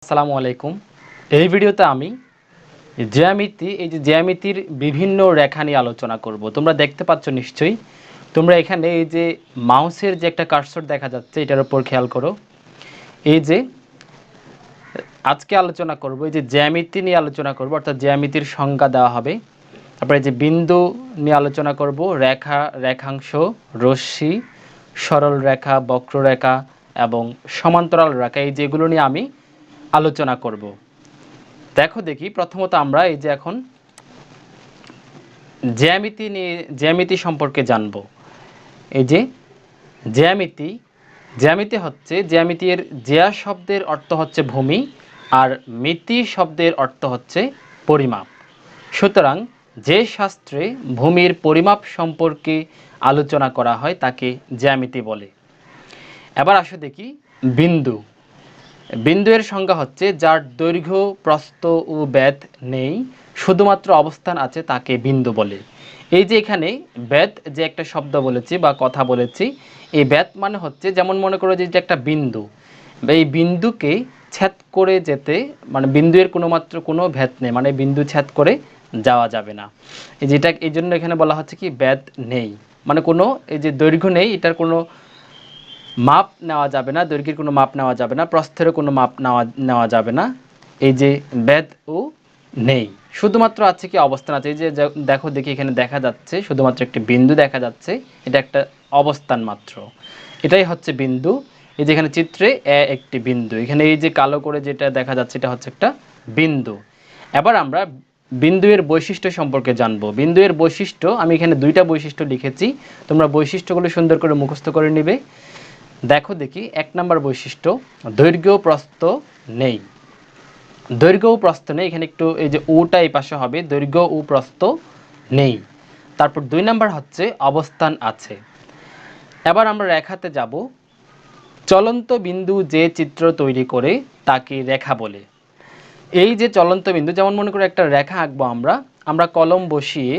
আসসালামু আলাইকুম। এই ভিডিওতে আমি জ্যামিতি এই যে জ্যামিতির বিভিন্ন রেখা নিয়ে আলোচনা করব। তোমরা দেখতে পাচ্ছ নিশ্চয়ই। তোমরা এখানে এই যে মাউসের যে একটা কার্সর দেখা যাচ্ছে এটার উপর খেয়াল করো। এই যে আজকে আলোচনা করব এই যে জ্যামিতি নিয়ে আলোচনা করব, অর্থাৎ জ্যামিতির সংজ্ঞা দেওয়া হবে। তারপরে যে বিন্দু নিয়ে আলোচনা করব, রেখা, রেখাংশ, রশ্মি, সরল রেখা, বক্ররেখা এবং সমান্তরাল রেখা, এই যেগুলো নিয়ে আমি আলোচনা করব। দেখো দেখি প্রথমত আমরা এই যে এখন জ্যামিতি সম্পর্কে জানব। এই যে জ্যামিতি জ্যামিতি হচ্ছে জ্যামিতির জ্যা শব্দের অর্থ হচ্ছে ভূমি আর মিতি শব্দের অর্থ হচ্ছে পরিমাপ। সুতরাং যে শাস্ত্রে ভূমির পরিমাপ সম্পর্কে আলোচনা করা হয় তাকে জ্যামিতি বলে। এবার আসো দেখি বিন্দু। বিন্দু এর সংজ্ঞা হচ্ছে যার দৈর্ঘ্য, প্রস্থ ও ব্যাস নেই, শুধুমাত্র অবস্থান আছে তাকে বিন্দু বলে। এই যে এখানে ব্যাস যে একটা শব্দ বলেছি বা কথা বলেছি, এই ব্যাস মানে হচ্ছে যেমন মনে করো যে একটা বিন্দু, এই বিন্দুকে ছেদ করে যেতে, মানে বিন্দু এর কোনো ভেদ নেই, মানে বিন্দু ছেদ করে যাওয়া যাবে না। যেটা এই জন্য এখানে বলা হচ্ছে কি ব্যাস নেই, মানে কোনো এই যে দৈর্ঘ্য নেই, এটার কোনো মাপ নেওয়া যাবে না, দৈর্ঘ্যের কোনো মাপ নেওয়া যাবে না, প্রস্থেরও কোনো মাপ নেওয়া যাবে না। এই যে ব্যাস ও নেই, শুধুমাত্র আছে কি অবস্থান আছে। এই যে দেখো দেখি এখানে দেখা যাচ্ছে শুধুমাত্র একটি বিন্দু দেখা যাচ্ছে, এটা একটা অবস্থান মাত্র, এটাই হচ্ছে বিন্দু। এই যে এখানে চিত্রে একটি বিন্দু, এখানে এই যে কালো করে যেটা দেখা যাচ্ছে এটা হচ্ছে একটা বিন্দু। এবার আমরা বিন্দু এর বৈশিষ্ট্য সম্পর্কে জানবো। বিন্দু এর বৈশিষ্ট্য আমি এখানে দুইটা বৈশিষ্ট্য লিখেছি, তোমরা বৈশিষ্ট্যগুলো সুন্দর করে মুখস্থ করে নিবে। দেখো দেখি 1 নম্বর বৈশিষ্ট্য, দৈর্ঘ্য প্রস্থ নেই। দৈর্ঘ্য ও প্রস্থ নেই, এখানে একটু এই যে ওটা এই পাশে হবে, দৈর্ঘ্য ও প্রস্থ নেই। তারপর 2 নম্বর হচ্ছে অবস্থান আছে। এবার আমরা রেখাতে যাব। চলন্ত বিন্দু যে চিত্র তৈরি করে তাকে রেখা বলে। এই যে চলন্ত বিন্দু, যেমন মনে করে একটা রেখা আঁকবো আমরা, আমরা কলম বসিয়ে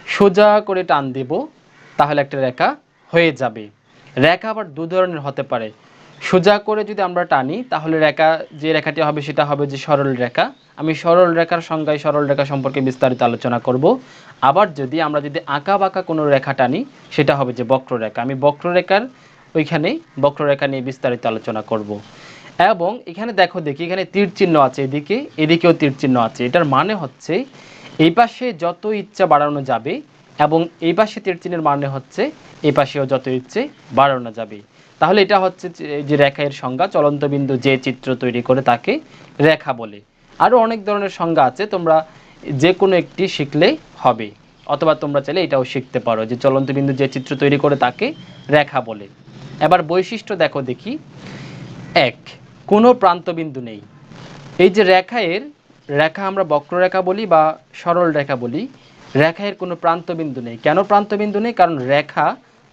সোজা করে টান দেব, তাহলে একটা রেখা হয়ে যাবে। রেখা আবার দু ধরনের হতে পারে। সোজা করে যদি আমরা টানি তাহলে রেখা, যে রেখাটি হবে সেটা হবে যে সরল রেখা। আমি সরল রেখার সংজ্ঞায় সরল রেখা সম্পর্কে বিস্তারিত আলোচনা করব। আবার আমরা যদি আঁকা বাঁকা কোনো রেখা টানি সেটা হবে যে বক্ররেখা। আমি বক্ররেখার ওইখানে বক্ররেখা নিয়ে বিস্তারিত আলোচনা করব। এবং এখানে দেখো দেখি এখানে তীর চিহ্ন আছে, এদিকেও তীর চিহ্ন আছে। এটার মানে হচ্ছে এই পাশে যত ইচ্ছা বাড়ানো যাবে এবং এই পাশে তীর চিহ্নের মানে হচ্ছে এই পাশেও যত ইচ্ছে বাড়ানো যাবে। তাহলে এটা হচ্ছে যে রেখা এর সংজ্ঞা, চলন্ত বিন্দু যে চিত্র তৈরি করে তাকে রেখা বলে। আরও অনেক ধরনের সংজ্ঞা আছে, তোমরা যে কোনো একটি শিখলেই হবে, অথবা তোমরা চাইলে এটাও শিখতে পারো যে চলন্ত বিন্দু যে চিত্র তৈরি করে তাকে রেখা বলে। এবার বৈশিষ্ট্য দেখো দেখি। 1, কোনো প্রান্তবিন্দু নেই। এই যে রেখা আমরা বক্ররেখা বলি বা সরল রেখা বলি, রেখার কোনো প্রান্তবিন্দু নেই। কেন প্রান্তবিন্দু নেই? কারণ রেখা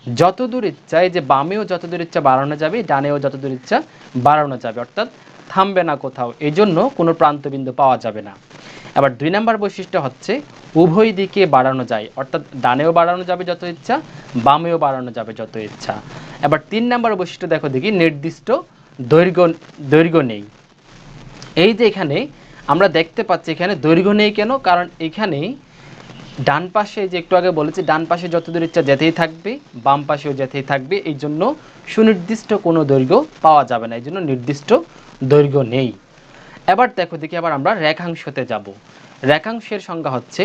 যত দূর ইচ্ছা, এই যে বামেও যত দূর ইচ্ছা বাড়ানো যাবে, ডানেও যত দূর ইচ্ছা বাড়ানো যাবে, অর্থাৎ থামবে না কোথাও, এই জন্য কোনো প্রান্তবিন্দু পাওয়া যাবে না। আবার 2 নম্বর বৈশিষ্ট্য হচ্ছে উভয় দিকে বাড়ানো যায়, অর্থাৎ ডানেও বাড়ানো যাবে যত ইচ্ছা, বামেও বাড়ানো যাবে যত ইচ্ছা। এবার 3 নম্বর বৈশিষ্ট্য দেখো দেখি, নির্দিষ্ট দৈর্ঘ্য নেই। এই যে এখানে আমরা দেখতে পাচ্ছি এখানে দৈর্ঘ্য নেই কেন? কারণ এখানে ডান পাশে, যে একটু আগে বলেছি, ডান পাশে যত দূর ইচ্ছা যেতেই থাকবে, বাম পাশেও যেতেই থাকবে, এই জন্য সুনির্দিষ্ট কোনো দৈর্ঘ্য পাওয়া যাবে না, এই জন্য নির্দিষ্ট দৈর্ঘ্য নেই। এবার দেখো দেখি আবার আমরা রেখাংশতে যাব। রেখাংশের সংজ্ঞা হচ্ছে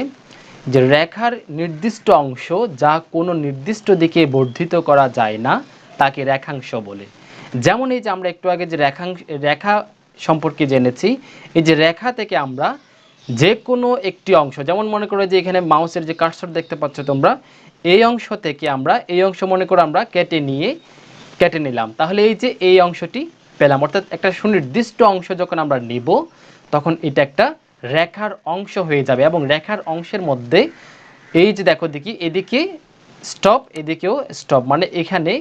যে রেখার নির্দিষ্ট অংশ যা কোনো নির্দিষ্ট দিকে বর্ধিত করা যায় না তাকে রেখাংশ বলে। যেমন এই যে আমরা একটু আগে যে রেখা সম্পর্কে জেনেছি, এই যে রেখা থেকে আমরা যে কোনো একটি অংশ, যেমন মনে করো যে এখানে মাউসের যে কার্সর দেখতে পাচ্ছ তোমরা, এই অংশ থেকে আমরা এই অংশ মনে করো আমরা কেটে নিলাম, তাহলে এই যে এই অংশটি পেলাম। অর্থাৎ একটা সুনির্দিষ্ট অংশ যখন আমরা নিব তখন এটা একটা রেখার অংশ হয়ে যাবে। এবং রেখার অংশের মধ্যে এই যে দেখো দেখি, এদিকে স্টপ, এদিকেও স্টপ, মানে এখানে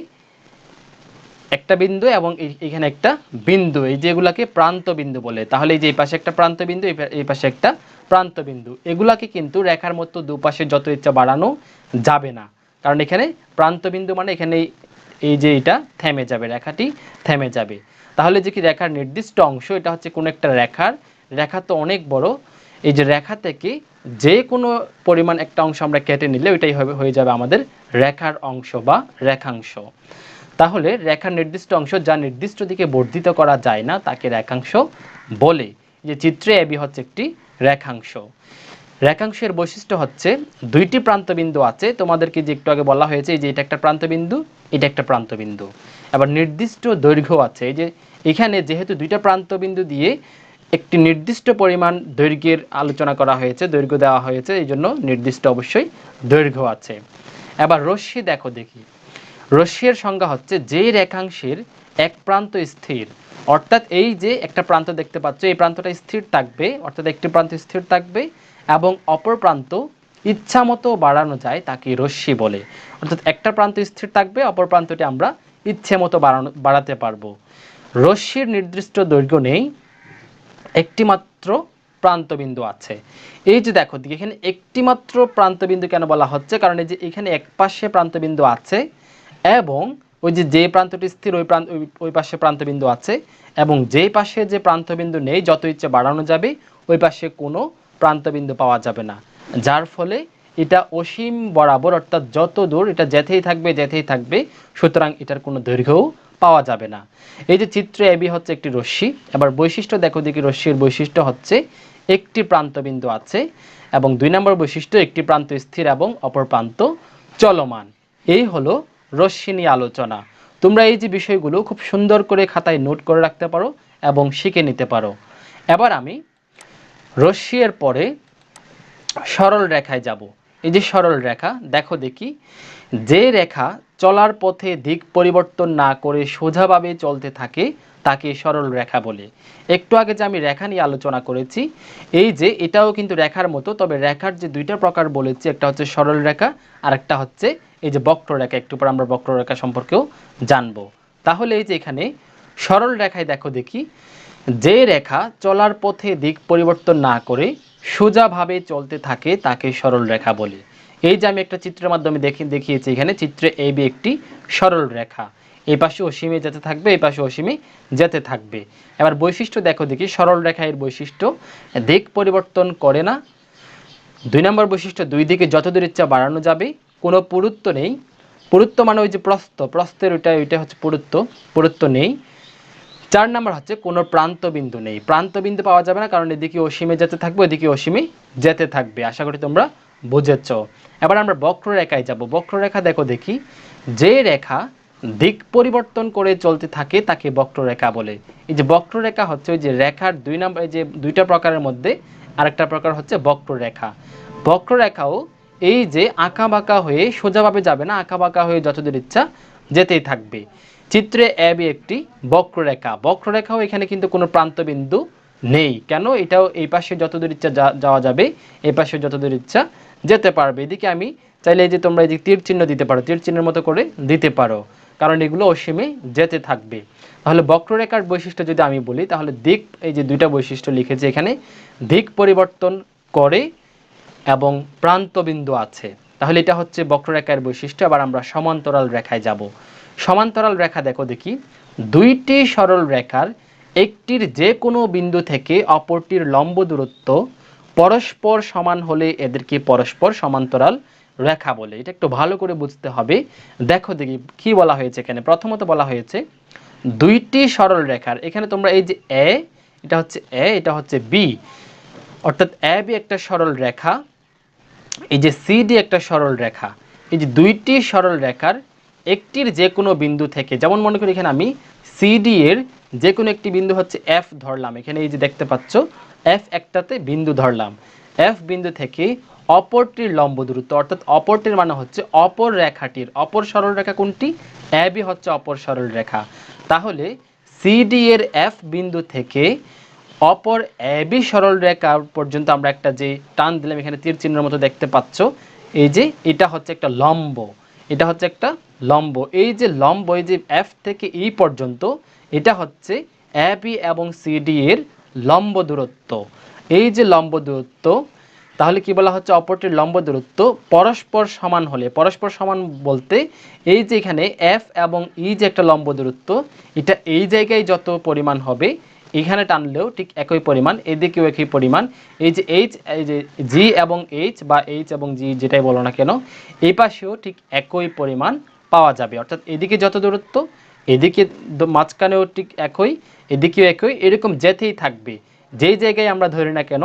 একটা বিন্দু এবং এখানে একটা বিন্দু, এই যেগুলাকে প্রান্ত বিন্দু বলে। তাহলে এই যে এই পাশে একটা প্রান্ত বিন্দু, এই পাশে একটা প্রান্ত বিন্দু, এগুলাকে কিন্তু রেখার মতো দুপাশে যত ইচ্ছা বাড়ানো যাবে না, কারণ এখানে প্রান্ত বিন্দু মানে এখানে এই যে এটা থেমে যাবে, রেখাটি থেমে যাবে। তাহলে যে কি রেখার নির্দিষ্ট অংশ, এটা হচ্ছে কোনো একটা রেখা তো অনেক বড়, এই যে রেখা থেকে যে কোনো পরিমাণ একটা অংশ আমরা কেটে নিলে ওইটাই হয়ে যাবে আমাদের রেখার অংশ বা রেখাংশ। তাহলে রেখার নির্দিষ্ট অংশ যা নির্দিষ্ট দিকে বর্ধিত করা যায় না তাকে রেখাংশ বলে। যে চিত্রে এবি হচ্ছে একটি রেখাংশ। রেখাংশের বৈশিষ্ট্য হচ্ছে দুইটি প্রান্তবিন্দু আছে, তোমাদেরকে যে একটু আগে বলা হয়েছে যে এটা একটা প্রান্তবিন্দু, এটা একটা প্রান্তবিন্দু। আবার নির্দিষ্ট দৈর্ঘ্য আছে, এই যে এখানে যেহেতু দুইটা প্রান্তবিন্দু দিয়ে একটি নির্দিষ্ট পরিমাণ দৈর্ঘ্যের আলোচনা করা হয়েছে, দৈর্ঘ্য দেওয়া হয়েছে, এই জন্য নির্দিষ্ট অবশ্যই দৈর্ঘ্য আছে। এবার রশ্মি দেখো দেখি, রশ্মির সংজ্ঞা হচ্ছে যে রেখাংশের এক প্রান্ত স্থির, অর্থাৎ এই যে একটা প্রান্ত দেখতে পাচ্ছ এই প্রান্তটা স্থির থাকবে, অর্থাৎ একটি প্রান্ত স্থির থাকবে এবং অপর প্রান্ত ইচ্ছামতো বাড়ানো যায় তাকে রশ্মি বলে। অর্থাৎ একটা প্রান্ত স্থির থাকবে, অপর প্রান্তটি আমরা ইচ্ছে মতো বাড়াতে পারবো। রশ্মির নির্দিষ্ট দৈর্ঘ্য নেই, একটি মাত্র প্রান্তবিন্দু আছে। এই যে দেখো এখানে একটি মাত্র প্রান্তবিন্দু কেন বলা হচ্ছে, কারণ এই যে এখানে এক পাশে প্রান্তবিন্দু আছে এবং ওই যে প্রান্তটি স্থির ওই পাশে প্রান্তবিন্দু আছে, এবং যেই পাশে যে প্রান্তবিন্দু নেই যত ইচ্ছে বাড়ানো যাবে ওই পাশে কোনো প্রান্তবিন্দু পাওয়া যাবে না, যার ফলে এটা অসীম বরাবর, অর্থাৎ যত দূর এটা যেতেই থাকবে, সুতরাং এটার কোনো দৈর্ঘ্যও পাওয়া যাবে না। এই যে চিত্রে এবি হচ্ছে একটি রশ্মি। এবার বৈশিষ্ট্য দেখো দেখি, রশ্মির বৈশিষ্ট্য হচ্ছে একটি প্রান্তবিন্দু আছে এবং 2 নম্বর বৈশিষ্ট্য একটি প্রান্ত স্থির এবং অপর প্রান্ত চলমান। এই হলো রশ্মি নিয়ে আলোচনা। তোমরা এই যে বিষয়গুলো খুব সুন্দর করে খাতায় নোট করে রাখতে পারো এবং শিখে নিতে পারো। এবার আমি রশ্মি এর পরে সরল রেখায় যাব। এই যে সরল রেখা দেখো দেখি, যে রেখা চলার পথে দিক পরিবর্তন না করে সোজাভাবে চলতে থাকে তাকে সরল রেখা বলে। একটু আগে যে আমি রেখা নিয়ে আলোচনা করেছি, এই যে এটাও কিন্তু রেখার মতো, তবে রেখার যে দুইটা প্রকার বলেছি, একটা হচ্ছে সরল রেখা আর একটা হচ্ছে এই যে বক্ররেখা। একটু পর আমরা বক্ররেখা সম্পর্কেও জানবো। তাহলে এই যে এখানে সরল রেখায় দেখো দেখি, যে রেখা চলার পথে দিক পরিবর্তন না করে সোজাভাবে চলতে থাকে তাকে সরল রেখা বলে। এই যে আমি একটা চিত্রের মাধ্যমে দেখিয়েছি, এখানে চিত্রে এবি একটি সরল রেখা, এই পাশে অসীমে যেতে থাকবে, এই পাশে অসীমে যেতে থাকবে। এবার বৈশিষ্ট্য দেখো দেখি, সরল রেখা এর বৈশিষ্ট্য দিক পরিবর্তন করে না। 2 নম্বর বৈশিষ্ট্য দুই দিকে যত দূর ইচ্ছা বাড়ানো যাবে, কোনো পুরুত্ব নেই। পুরুত্ব মানে ওই যে প্রস্থের ওইটা হচ্ছে পুরুত্ব নেই। 4 নম্বর হচ্ছে কোনো প্রান্তবিন্দু নেই, প্রান্তবিন্দু পাওয়া যাবে না, কারণ এদিকে অসীমে যেতে থাকবে, ওইদিকে অসীমে যেতে থাকবে। আশা করি তোমরা বুঝেছ। এবার আমরা বক্ররেখায় যাব। বক্ররেখা দেখো দেখি, যে রেখা দিক পরিবর্তন করে চলতে থাকে তাকে বক্ররেখা বলে। এই যে বক্ররেখা হচ্ছে ওই যে রেখার 2 নম্বর, এই যে দুইটা প্রকারের মধ্যে আরেকটা প্রকার হচ্ছে বক্ররেখা। বক্ররেখাও এই যে আঁকা বাঁকা হয়ে সোজাভাবে যাবে না, আঁকা বাঁকা হয়ে যতদূর ইচ্ছা যেতেই থাকবে। চিত্রে এবি একটি বক্ররেখা। বক্ররেখাও এখানে কিন্তু কোনো প্রান্তবিন্দু নেই, কেন? এটাও এই পাশে যতদূর ইচ্ছা যাওয়া যাবে, এই পাশে যতদূর ইচ্ছা যেতে পারবে। এদিকে আমি চাইলে এই যে তোমরা এই যে তীর চিহ্ন দিতে পারো, তীর চিহ্নের মতো করে দিতে পারো, কারণ এগুলো অসীমে যেতে থাকবে। তাহলে বক্ররেখার বৈশিষ্ট্য যদি আমি বলি, তাহলে দিক, এই যে দুইটা বৈশিষ্ট্য লিখেছি এখানে, দিক পরিবর্তন করে এবং প্রান্তবিন্দু আছে। তাহলে এটা হচ্ছে বক্ররেখার বৈশিষ্ট্য। আবার আমরা সমান্তরাল রেখায় যাব। সমান্তরাল রেখা দেখো দেখি, দুইটি সরল রেখার একটির যে কোনো বিন্দু থেকে অপরটির লম্ব দূরত্ব পরস্পর সমান হলে এদেরকে পরস্পর সমান্তরাল রেখা বলে। এটা একটু ভালো করে বুঝতে হবে। দেখো দেখি কি বলা হয়েছে এখানে। প্রথমত বলা হয়েছে দুইটি সরল রেখার, এখানে তোমরা এই যে এটা হচ্ছে বি, অর্থাৎ এ বি একটা সরল রেখা, এই যে সিডি একটা সরল রেখা। এই যে দুইটি সরল রেখার একটির যে কোনো বিন্দু থেকে, যেমন মনে করি এখানে আমি সিডি এর যে কোনো একটি বিন্দু হচ্ছে এফ ধরলাম, এখানে এই যে দেখতে পাচ্ছ এফ একটাতে বিন্দু ধরলাম, এফ বিন্দু থেকে অপরটির লম্ব দূরত্ব, অর্থাৎ অপরটির মানে হচ্ছে অপর রেখাটির, অপর সরল রেখা কোনটি? এ বি হচ্ছে অপর সরল রেখা। তাহলে সিডি এর এফ বিন্দু থেকে অপর এ বি সরল রেখা পর্যন্ত আমরা একটা যে টান দিলাম, এখানে তীর চিহ্নের মতো দেখতে পাচ্ছ, এই যে এটা হচ্ছে একটা লম্ব, এটা হচ্ছে একটা লম্ব। এই যে লম্ব, এই যে এফ থেকে ই পর্যন্ত, এটা হচ্ছে এ বি এবং সিডি এর লম্ব দূরত্ব। এই যে লম্ব দূরত্ব, তাহলে কি বলা হচ্ছে, অপরটির লম্ব দূরত্ব পরস্পর সমান হলে, পরস্পর সমান বলতে এই যে এখানে এফ এবং ই যে একটা লম্ব দূরত্ব, এটা এই জায়গায় যত পরিমাণ হবে এখানে টানলেও ঠিক একই পরিমাণ, এদিকেও একই পরিমাণ। এই যে এইচ, এই যে জি এবং এইচ বা এইচ এবং জি যেটাই বলো না কেন, এই পাশেও ঠিক একই পরিমাণ পাওয়া যাবে। অর্থাৎ এদিকে যত দূরত্ব এদিকে মাঝখানেও ঠিক একই, এদিকেও একই, এরকম যেতেই থাকবে। যেই জায়গায় আমরা ধরি না কেন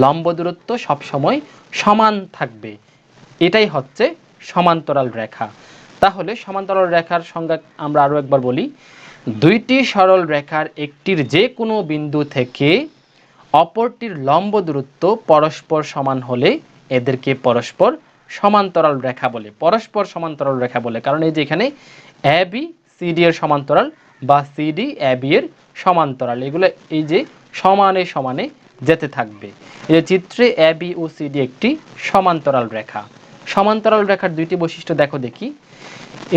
লম্ব দূরত্ব সবসময় সমান থাকবে। এটাই হচ্ছে সমান্তরাল রেখা। তাহলে সমান্তরাল রেখার সংজ্ঞা আমরা আরও একবার বলি, দুইটি সরল রেখার একটির যে কোনো বিন্দু থেকে অপরটির লম্ব দূরত্ব পরস্পর সমান হলে এদেরকে পরস্পর সমান্তরাল রেখা বলে। পরস্পর সমান্তরাল রেখা বলে কারণ এই যে এখানে এ বি সিডি এর সমান্তরাল বা সিডি এ বি এর সমান্তরাল, এগুলো এই যে সমানে সমানে যেতে থাকবে। এই যে চিত্রে এ বি ও সিডি একটি সমান্তরাল রেখা। সমান্তরাল রেখার দুইটি বৈশিষ্ট্য দেখো দেখি।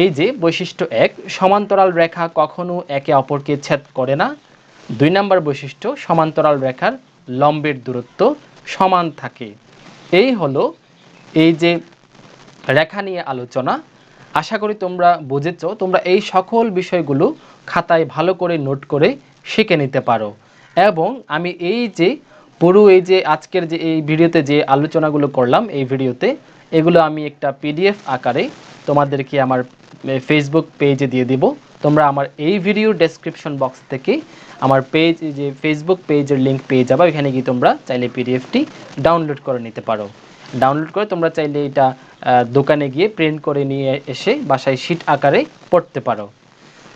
এই যে বৈশিষ্ট্য এক, সমান্তরাল রেখা কখনো একে অপরকে ছেদ করে না। 2 নম্বর বৈশিষ্ট্য, সমান্তরাল রেখার লম্বের দূরত্ব সমান থাকে। এই হলো এই যে রেখা নিয়ে আলোচনা। আশা করি তোমরা বুঝেছো। তোমরা এই সকল বিষয়গুলো খাতায় ভালো করে নোট করে শিখে নিতে পারো। এবং আমি এই যে পুরো এই যে আজকের যে এই ভিডিওতে যে আলোচনাগুলো করলাম এই ভিডিওতে, এগুলো আমি একটা পিডিএফ আকারে তোমাদেরকে আমার ফেসবুক পেজে দিয়ে দিব। তোমরা আমার এই ভিডিও ডেসক্রিপশন বক্স থেকে আমার পেজ, যে ফেসবুক পেজের লিঙ্ক পেয়ে যাবে, এখানে গিয়ে তোমরা চাইলে পিডিএফটি ডাউনলোড করে নিতে পারো। ডাউনলোড করে তোমরা চাইলে এটা দোকানে গিয়ে প্রিন্ট করে নিয়ে এসে বাসায় শীট আকারে পড়তে পারো।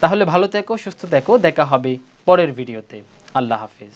তাহলে ভালো থেকো, সুস্থ থেকো, দেখা হবে পরের ভিডিওতে। আল্লাহ হাফিজ।